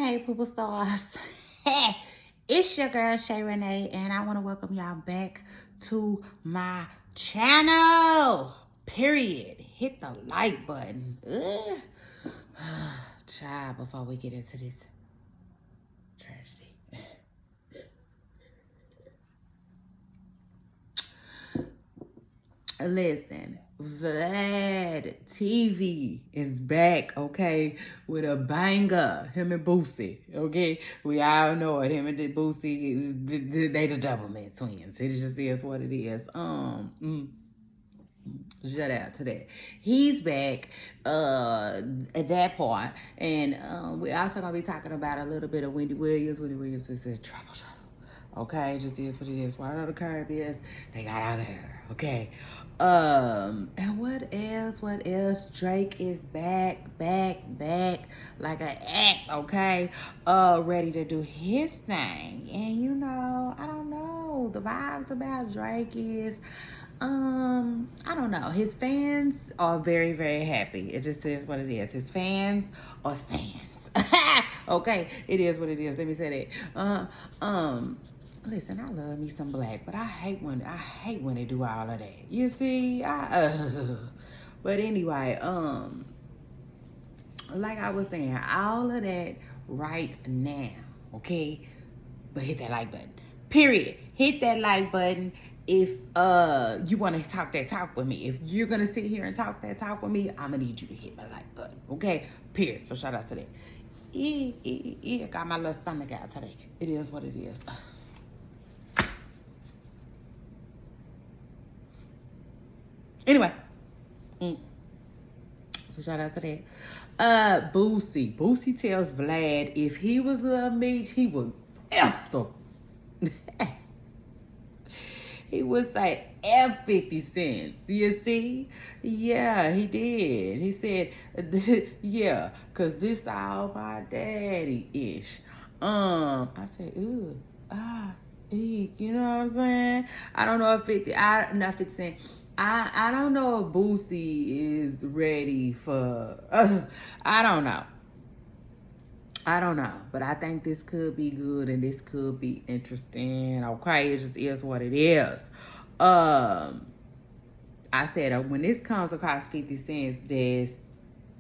Hey, Poopa Stars. It's your girl, Shay Renee, and I want to welcome y'all back to my channel. Period. Hit the like button. Child, before we get into this tragedy. Listen, Vlad TV is back, okay, with a banger. Him and Boosie, okay? We all know it. Him and Boosie, they the double man twins. It just is what it is. Shout out to that. He's back at that part. And we also gonna be talking about a little bit of Wendy Williams. Wendy Williams is in trouble. Okay, it just is what it is. Right on the curb is they got out of there. Okay. And what else? What else? Drake is back like an act, okay? Ready to do his thing. And you know, I don't know. The vibes about Drake is I don't know. His fans are very, very happy. It just is what it is. His fans are stands. Okay, it is what it is. Let me say that. Listen, I love me some Black, but I hate when they do all of that. You see, but anyway, like I was saying, all of that right now, okay? But hit that like button. Period. Hit that like button if you want to talk that talk with me. If you're gonna sit here and talk that talk with me, I'm gonna need you to hit my like button, okay? Period. So shout out to that. Got my little stomach out today. It is what it is. Anyway, so shout out to that. Boosie. Boosie tells Vlad if he was Lil Meech, he would F them. He would say F 50 cents. You see? Yeah, he did. He said, yeah, because this all my daddy-ish. I said, ooh, you know what I'm saying? I don't know if not 50 cents. I don't know if Boosie is ready for, I don't know. But I think this could be good and this could be interesting. Okay, it just is what it is. I said when this comes across 50 cents,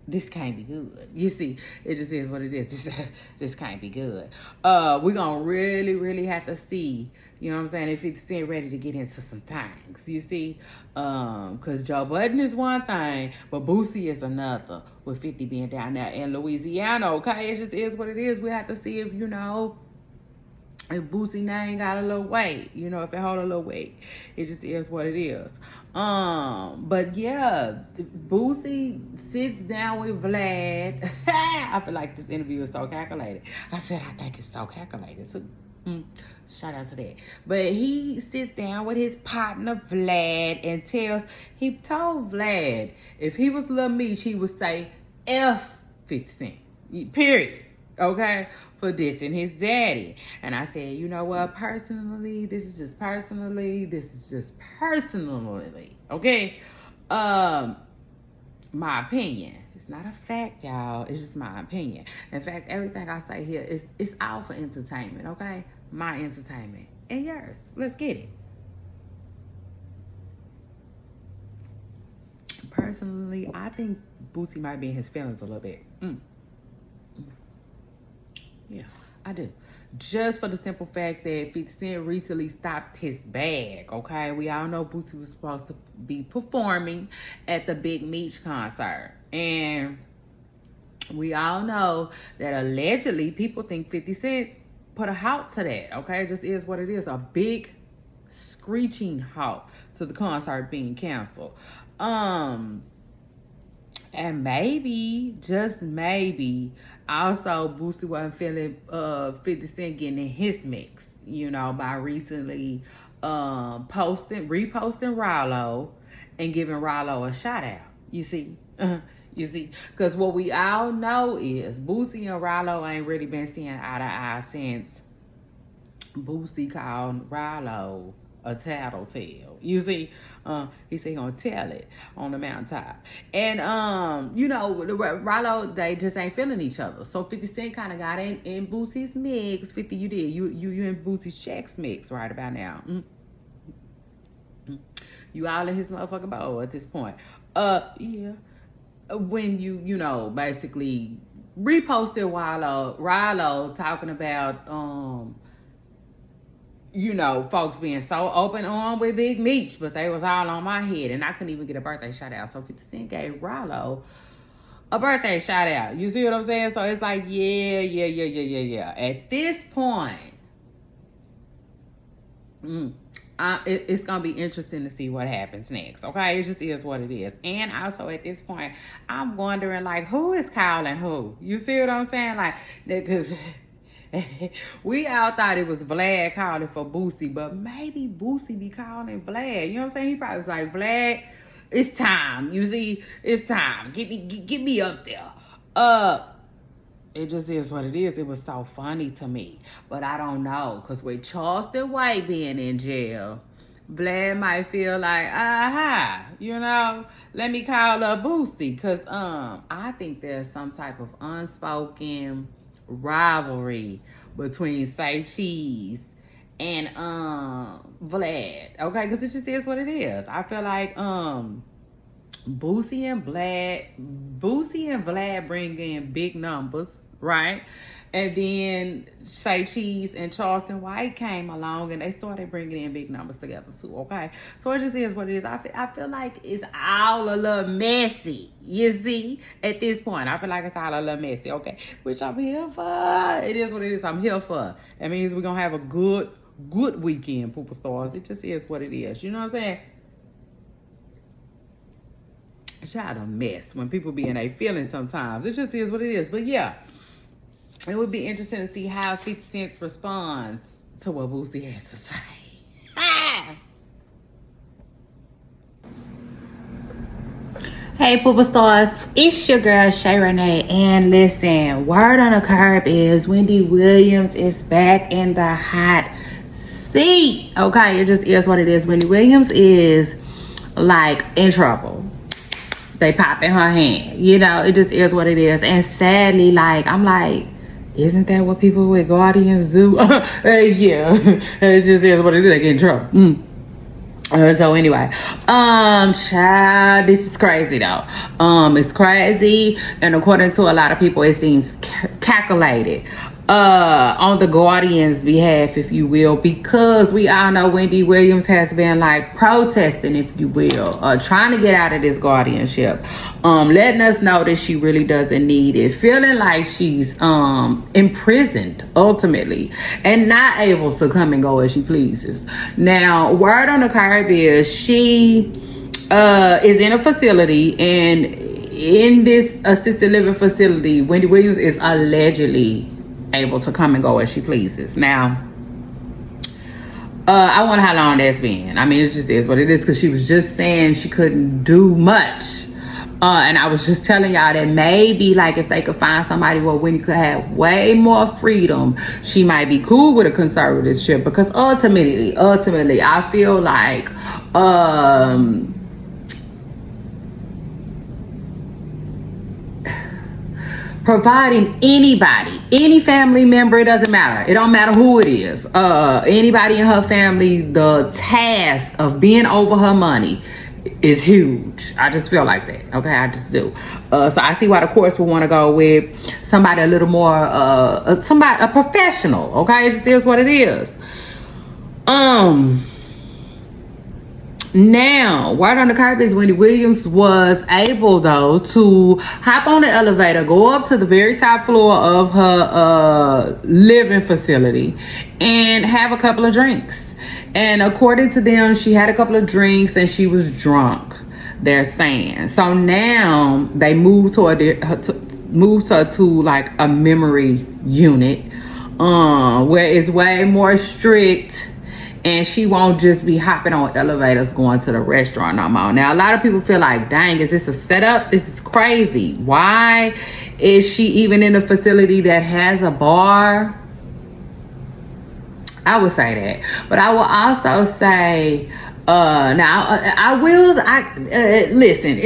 this can't be good. You see, it just is what it is. This can't be good. We're gonna really have to see, you know what I'm saying, if 50 Cent ready to get into some things, you see? Cause Joe Budden is one thing, but Boosie is another, with 50 being down there in Louisiana, okay? It just is what it is. We have to see if, you know, if Boosie name got a little weight, you know, if it hold a little weight. It just is what it is. But yeah, Boosie sits down with Vlad. I feel like this interview is so calculated. I said, I think it's so calculated. So, shout out to that. But he sits down with his partner Vlad and he told Vlad, if he was Lil Meech, he would say F 50 Cent. Period. Okay, for dissing his daddy. And I said, you know what, personally, this is just personally, okay? My opinion. It's not a fact, y'all. It's just my opinion. In fact, everything I say here is all for entertainment, okay? My entertainment and yours. Let's get it. Personally, I think Boosie might be in his feelings a little bit. Yeah, I do. Just for the simple fact that 50 Cent recently stopped his bag, okay? We all know Boosie was supposed to be performing at the Big Meech concert. And we all know that allegedly people think 50 Cent put a halt to that, okay? It just is what it is. A big screeching halt to the concert being canceled. And maybe, just maybe, also Boosie wasn't feeling 50 Cent getting in his mix, you know, by recently reposting Rollo and giving Rollo a shout out. You see? You see? Because what we all know is Boosie and Rollo ain't really been seeing eye to eye since Boosie called Rollo a tattletale. You see, he said he gonna tell it on the mountaintop. And you know, Rollo, they just ain't feeling each other. So 50 Cent kind of got in Boosie's mix. 50, you did. You in Boosie's checks mix right about now. You all in his motherfucking bowl at this point. Yeah. When you know, basically reposted Rollo talking about you know, folks being so open on with Big Meech, but they was all on my head, and I couldn't even get a birthday shout out. So 50 Cent gave Rollo a birthday shout out. You see what I'm saying? So it's like, yeah. At this point, it's gonna be interesting to see what happens next. Okay, it just is what it is. And also at this point, I'm wondering, like, who is calling who? You see what I'm saying? Like, because we all thought it was Vlad calling for Boosie, but maybe Boosie be calling Vlad. You know what I'm saying? He probably was like, Vlad, it's time. You see, it's time. Get me up there. It just is what it is. It was so funny to me, but I don't know, because with Charleston White being in jail, Vlad might feel like, you know, let me call up Boosie, because I think there's some type of unspoken rivalry between Say Cheese and Vlad, okay? Because it just is what it is. I feel like Boosie and Vlad bring in big numbers, right? And then Say Cheese and Charleston White came along and they started bringing in big numbers together too, okay? So it just is what it is. I feel like it's all a little messy, you see, at this point. I feel like it's all a little messy, okay? Which I'm here for. It is what it is. I'm here for. That means we're going to have a good weekend, Pooper Stars. It just is what it is. You know what I'm saying? Child, a mess when people be in their feelings sometimes. It just is what it is. But yeah, it would be interesting to see how 50 Cent responds to what Boosie has to say. Hey, Pooper Stars, it's your girl Shay Renee, and listen, word on the curb is Wendy Williams is back in the hot seat. Okay, it just is what it is. Wendy Williams is like in trouble. They pop in her hand. You know, it just is what it is. And sadly, like, I'm like, isn't that what people with guardians do? Yeah, it just is what it is. They get in trouble. So anyway, child, this is crazy though. It's crazy, and according to a lot of people, it seems calculated. On the Guardian's behalf, if you will, because we all know Wendy Williams has been like protesting, if you will, trying to get out of this guardianship, letting us know that she really doesn't need it, feeling like she's imprisoned ultimately and not able to come and go as she pleases. Now, word on the curb is she is in a facility, and in this assisted living facility, Wendy Williams is allegedly able to come and go as she pleases. Now, I wonder how long that's been. I mean, it just is what it is, because she was just saying she couldn't do much. And I was just telling y'all that maybe, like, if they could find somebody where Wendy could have way more freedom, she might be cool with a conservatorship, because ultimately, I feel like providing anybody, any family member, it doesn't matter. It don't matter who it is. Anybody in her family, the task of being over her money is huge. I just feel like that. Okay, I just do. So I see why the courts would want to go with somebody a little more, a professional. Okay, it just is what it is. Now, word on the curb is Wendy Williams was able, though, to hop on the elevator, go up to the very top floor of her living facility, and have a couple of drinks. And according to them, she had a couple of drinks and she was drunk, they're saying. So now they moved her to like a memory unit, where it's way more strict. And she won't just be hopping on elevators going to the restaurant no more. Now, a lot of people feel like, dang, is this a setup? This is crazy. Why is she even in a facility that has a bar? I would say that. But I will also say, listen,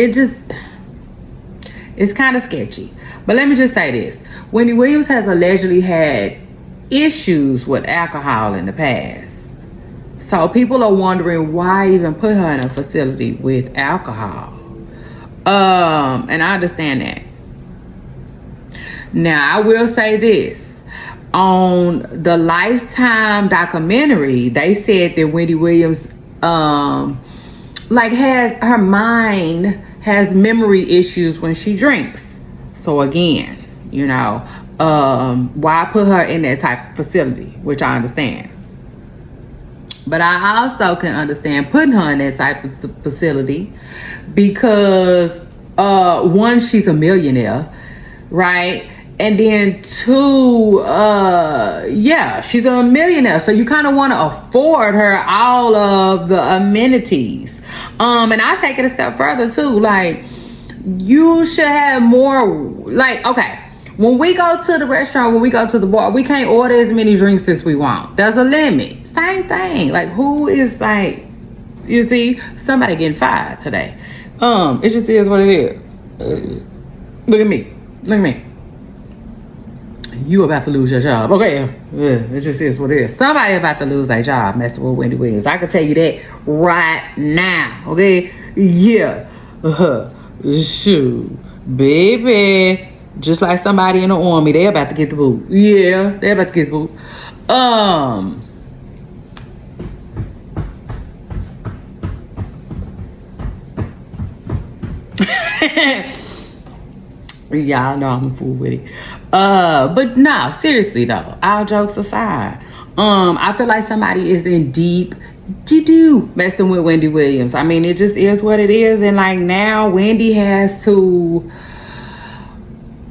it's kind of sketchy. But let me just say this. Wendy Williams has allegedly had issues with alcohol in the past. So people are wondering why even put her in a facility with alcohol. And I understand that. Now, I will say this. On the Lifetime documentary, they said that Wendy Williams has memory issues when she drinks. So again, why put her in that type of facility, which I understand. But I also can understand putting her in that type of facility because one, she's a millionaire, right? And then two, she's a millionaire. So you kind of want to afford her all of the amenities. And I take it a step further too. Like, you should have more, okay, when we go to the restaurant, when we go to the bar, we can't order as many drinks as we want. There's a limit. Same thing. Like, who is you see, somebody getting fired today. It just is what it is. Look at me. You about to lose your job. Okay, yeah, it just is what it is. Somebody about to lose their job messing with Wendy Williams. I can tell you that right now. Okay, yeah. Shoot, baby. Just like somebody in the army, they about to get the boot. Yeah, they about to get the boot. Y'all know I'm a fool with it. But no, seriously though, all jokes aside, I feel like somebody is in deep messing with Wendy Williams. I mean, it just is what it is. And like now Wendy has to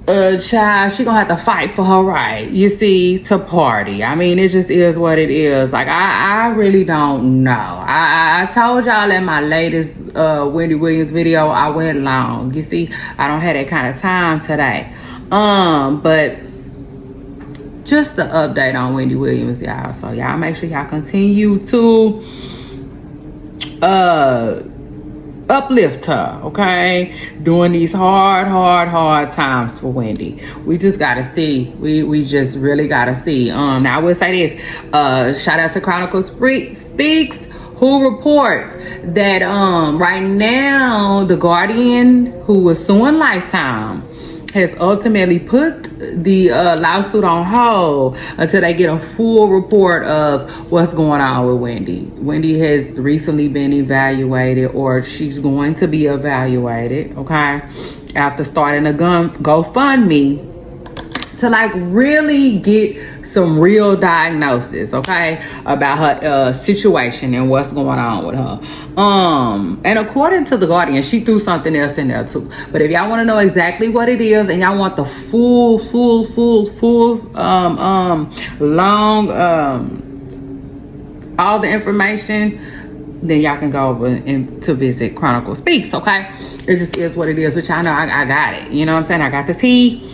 child, she gonna have to fight for her right, you see, to party. I mean, it just is what it is. Like, I really don't know. I told y'all in my latest Wendy Williams video, I went long. You see, I don't have that kind of time today. But just the update on Wendy Williams, y'all. So y'all make sure y'all continue to uplift her, okay, during these hard times for Wendy. We just gotta see. We just really gotta see. Now I will say this, shout out to Chronicle Speaks, who reports that right now the Guardian, who was suing Lifetime, has ultimately put the lawsuit on hold until they get a full report of what's going on with Wendy. Wendy has recently been evaluated, or she's going to be evaluated, okay, after starting a GoFundMe to like really get some real diagnosis, okay, about her situation and what's going on with her. And according to the Guardian, she threw something else in there too. But if y'all want to know exactly what it is and y'all want the full long all the information, then y'all can go over and to visit Chronicle Speaks, okay? It just is what it is, but y'all know I got it. You know what I'm saying? I got the tea.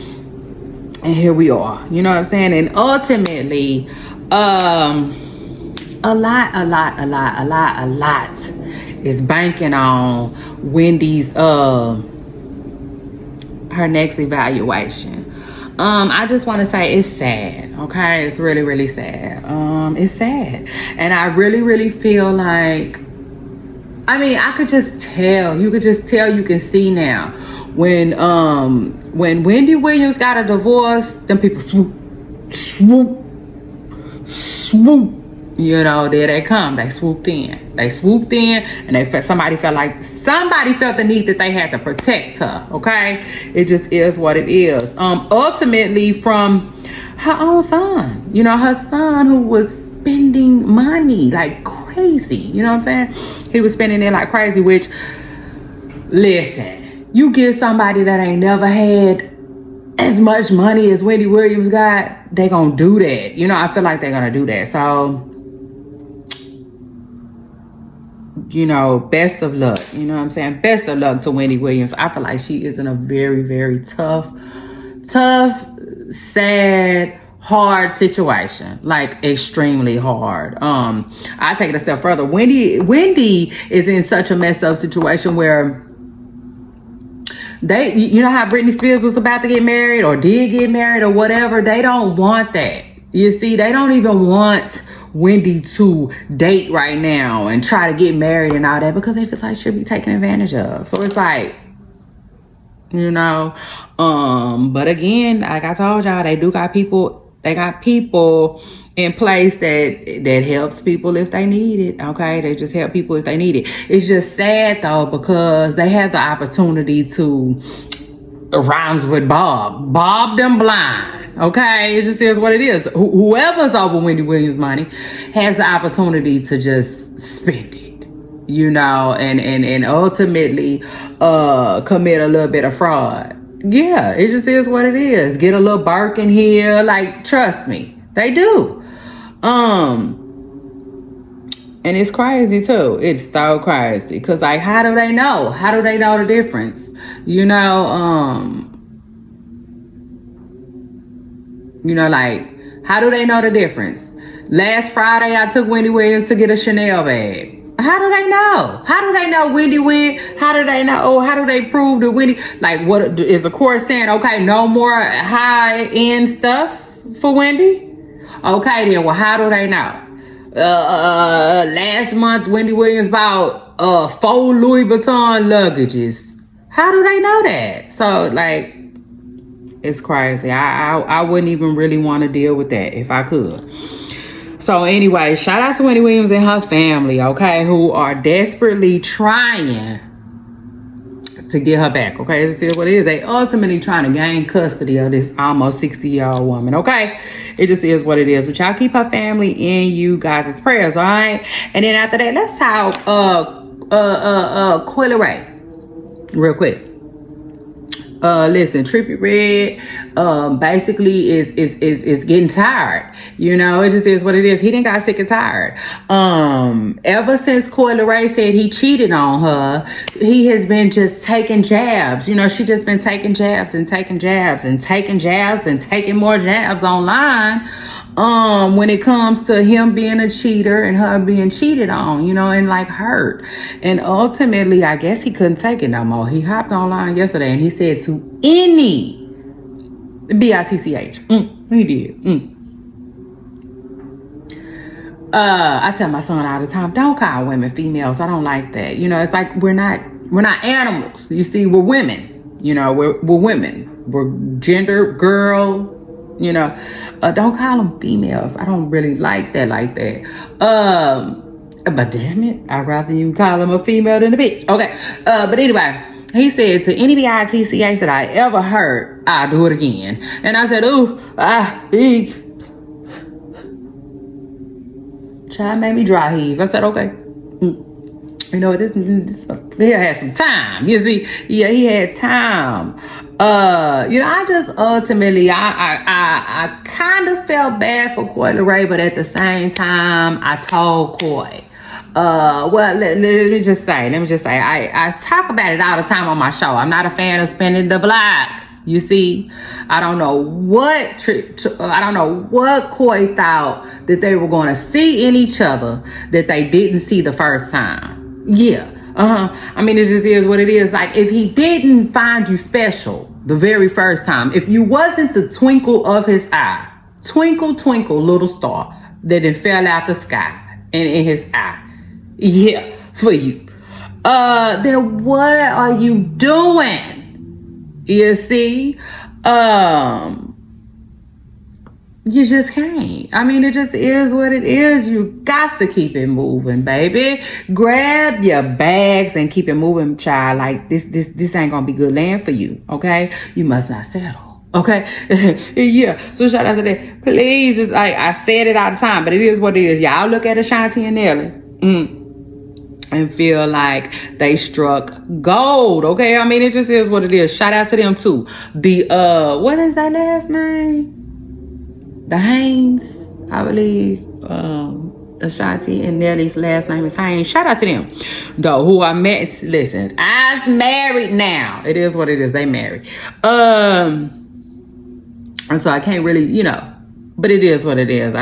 And here we are, you know what I'm saying? And ultimately, a lot is banking on Wendy's, her next evaluation. I just want to say it's sad, okay? It's really sad. It's sad. And I really feel like, I mean, I could just tell, you can see now when Wendy Williams got a divorce, them people swoop. You know, there they come. They swooped in, and somebody felt the need that they had to protect her. Okay, it just is what it is. Ultimately, from her own son, you know, her son who was spending money like crazy. You know what I'm saying? He was spending it like crazy. Which, listen. You give somebody that ain't never had as much money as Wendy Williams got, they gonna do that. You know, I feel like they're gonna do that. So, you know, best of luck. You know what I'm saying? Best of luck to Wendy Williams. I feel like she is in a very tough, sad hard situation, like extremely hard. I take it a step further. Wendy is in such a messed up situation where you know how Britney Spears was about to get married or did get married or whatever. They don't want that. You see, they don't even want Wendy to date right now and try to get married and all that because they feel like she'll be taken advantage of. So it's like, you know, but again, like I told y'all, they got people in place that helps people if they need it. Okay, they just help people if they need it. It's just sad though because they had the opportunity to rhymes with Bob them blind. Okay, it just is what it is. Whoever's over Wendy Williams' money has the opportunity to just spend it, you know, and ultimately commit a little bit of fraud. Yeah, it just is what it is. Get a little Birkin here, like trust me, they do. And it's crazy too. It's so crazy because like, how do they know? How do they know the difference? You know, like, how do they know the difference? Last Friday, I took Wendy Williams to get a Chanel bag. How do they know? How do they know Wendy went? How do they know? Oh, how do they prove that Wendy? Like, what is the court saying? Okay, no more high-end stuff for Wendy? Okay, then, well, how do they know? Last month, Wendy Williams bought 4 Louis Vuitton luggages. How do they know that? So, like, it's crazy. I wouldn't even really want to deal with that if I could. So anyway, shout out to Wendy Williams and her family, okay, who are desperately trying to get her back, okay? This is what it is. They ultimately trying to gain custody of this almost 60-year-old woman, okay? It just is what it is. But y'all keep her family in you guys' prayers, all right? And then after that, let's talk Quilla Ray real quick. Listen, Trippie Redd basically is getting tired. You know, it just is what it is. He didn't got sick and tired. Ever since Quilla Ray said he cheated on her, he has been just taking jabs. You know, she just been taking jabs and taking jabs and taking jabs and taking more jabs online. When it comes to him being a cheater and her being cheated on, you know, and like hurt. And ultimately, I guess he couldn't take it no more. He hopped online yesterday and he said to any B-I-T-C-H. He did. I tell my son all the time, don't call women females. I don't like that. You know, it's like we're not animals. You see, we're women. You know, we're women. We're gender, girl. You know, don't call them females. I don't really like that. But damn it, I'd rather you call them a female than a bitch. Okay. But anyway, he said to any B-I-T-C-H that I ever heard, I'll do it again. And I said, child made me dry heave. I said, okay. You know, this he had some time. You see, yeah, he had time. You know, I just ultimately, I kind of felt bad for Quilla Ray, but at the same time, I told Coy. Well, let me just say, I talk about it all the time on my show. I'm not a fan of spinning the block. You see, I don't know what Coy thought that they were going to see in each other that they didn't see the first time. Yeah. I mean, it just is what it is. Like, if he didn't find you special the very first time, if you wasn't the twinkle of his eye, twinkle, twinkle, little star that it fell out the sky and in his eye, yeah, for you, then what are you doing? You see, you just can't. I mean, it just is what it is. You got to keep it moving, baby. Grab your bags and keep it moving, child. Like this ain't gonna be good land for you. Okay, you must not settle. Okay, yeah. So shout out to that. Please, just like I said it all the time, but it is what it is. Y'all look at Ashanti and Nelly. And feel like they struck gold. Okay, I mean, it just is what it is. Shout out to them too. The what is that last name? The Haynes, I believe. Ashanti and Nelly's last name is Haynes. Shout out to them, though, who I met. Listen, I's married now. It is what it is. They married. And so I can't really, you know, But it is what it is.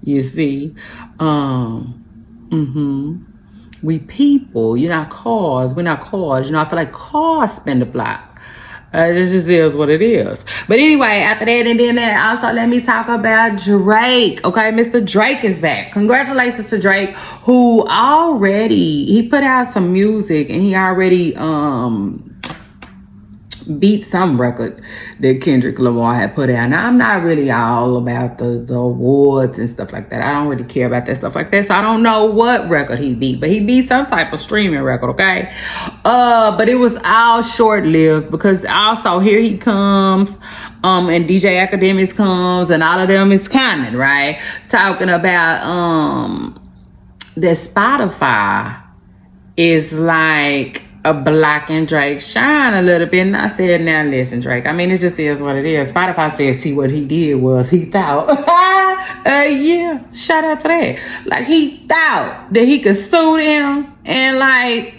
You see, we people, you're not cars. We're not cars. I feel like cars spin the block. This just is what it is. But anyway, after that, and then that, also let me talk about Drake. Okay, Mr. Drake is back. Congratulations to Drake, who he put out some music, and he already beat some record that Kendrick Lamar had put out. Now, I'm not really all about the awards and stuff like that. I don't really care about that stuff like that. So I don't know what record he beat, but he beat some type of streaming record, okay? But it was all short-lived, because also Here He Comes, and DJ Academics comes, and all of them is coming, right? Talking about that Spotify is like a blocking Drake shine a little bit. And I said, now listen, Drake, I mean, it just is what it is. Spotify said, see, what he did was he thought, yeah, shout out to that. Like, he thought that he could sue them and, like,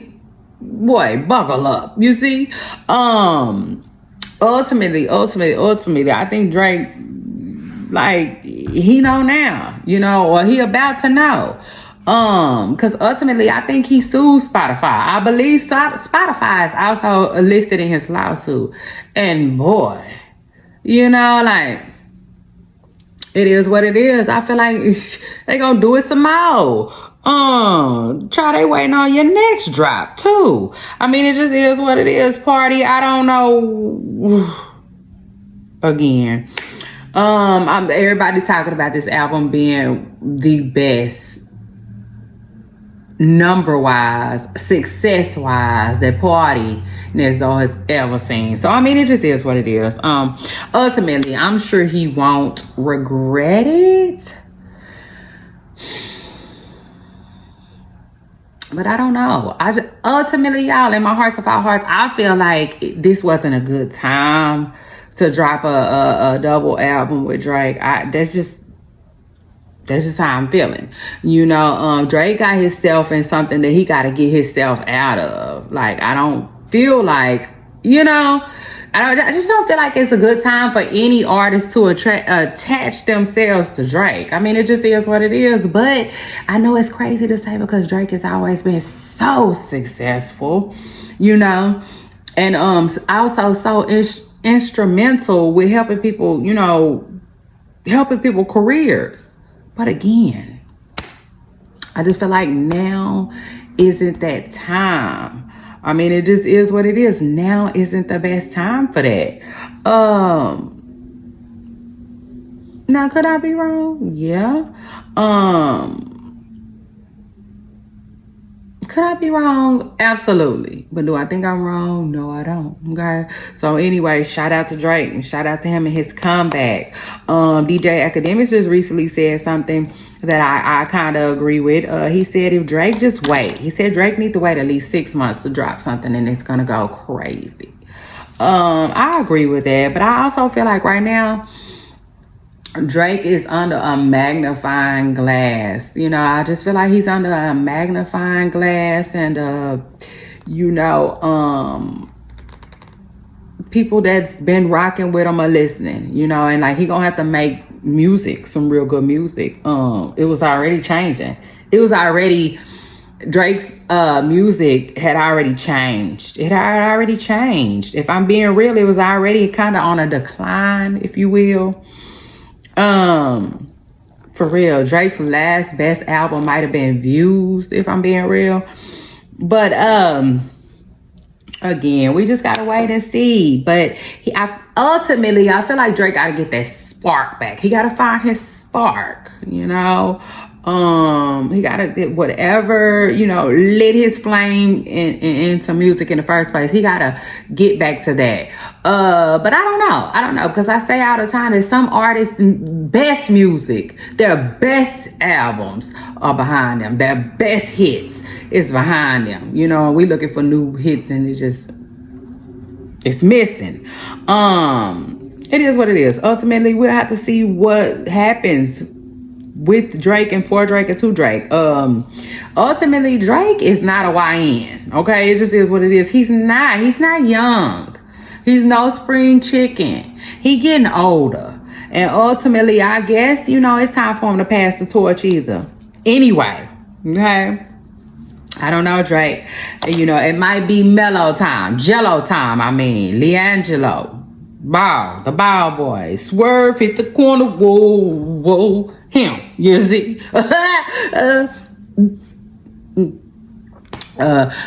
boy, buckle up, you see? Ultimately, I think Drake, like, he know now, or he about to know. Because ultimately, I think he sued Spotify. I believe Spotify is also listed in his lawsuit. And boy, like, it is what it is. I feel like they gonna do it some more. Try they waiting on your next drop too. I mean, it just is what it is, party. I don't know. Again, everybody talking about this album being the best, number-wise, success-wise, that Party Nezzo has ever seen. So, I mean, it just is what it is. Ultimately, I'm sure he won't regret it. But I don't know. Ultimately, y'all, in my hearts of all hearts, I feel like this wasn't a good time to drop a double album with Drake. That's just how I'm feeling. Drake got himself in something that he got to get himself out of. Like, I don't feel like, I just don't feel like it's a good time for any artist to attach themselves to Drake. I mean, it just is what it is. But I know it's crazy to say, because Drake has always been so successful, and also so instrumental with helping people, helping people careers. But again, I just feel like now isn't that time. I mean, it just is what it is. Now isn't the best time for that. Now, could I be wrong? Yeah. Could I be wrong? Absolutely. But do I think I'm wrong? No, I don't. Okay. So anyway, shout out to Drake, and shout out to him and his comeback. DJ Academics just recently said something that I kind of agree with. He said, if Drake just wait, he said Drake need to wait at least 6 months to drop something, and it's gonna go crazy. I agree with that, but I also feel like right now Drake is under a magnifying glass. I just feel like he's under a magnifying glass, and people that's been rocking with him are listening, and like, he gonna have to make music, some real good music. It was already changing. Drake's music had already changed. It had already changed. If I'm being real, it was already kind of on a decline, if you will. For real, Drake's last best album might have been Views, if I'm being real. But again, we just gotta wait and see. But ultimately, I feel like Drake gotta get that spark back. He gotta find his spark, He gotta get whatever, lit his flame into music in the first place. He gotta get back to that. But I don't know, because I say all the time that some artists' best music, their best albums are behind them. Their best hits is behind them. We looking for new hits, and it's missing. It is what it is. Ultimately, we'll have to see what happens with Drake and for Drake and to Drake. Ultimately, Drake is not a YN. Okay, it just is what it is. He's not young. He's no spring chicken. He getting older. And ultimately, I guess, you know, it's time for him to pass the torch either. Anyway, okay? I don't know, Drake. You know, it might be mellow time. Jello time, I mean. Leangelo. Ball. The ball boy. Swerve hit the corner. Whoa, whoa. Him. You see? But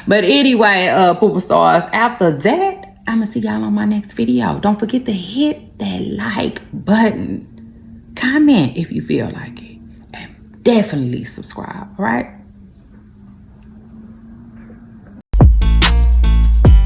anyway, Pooper Stars, after that, I'm going to see y'all on my next video. Don't forget to hit that like button. Comment if you feel like it. And definitely subscribe, all right?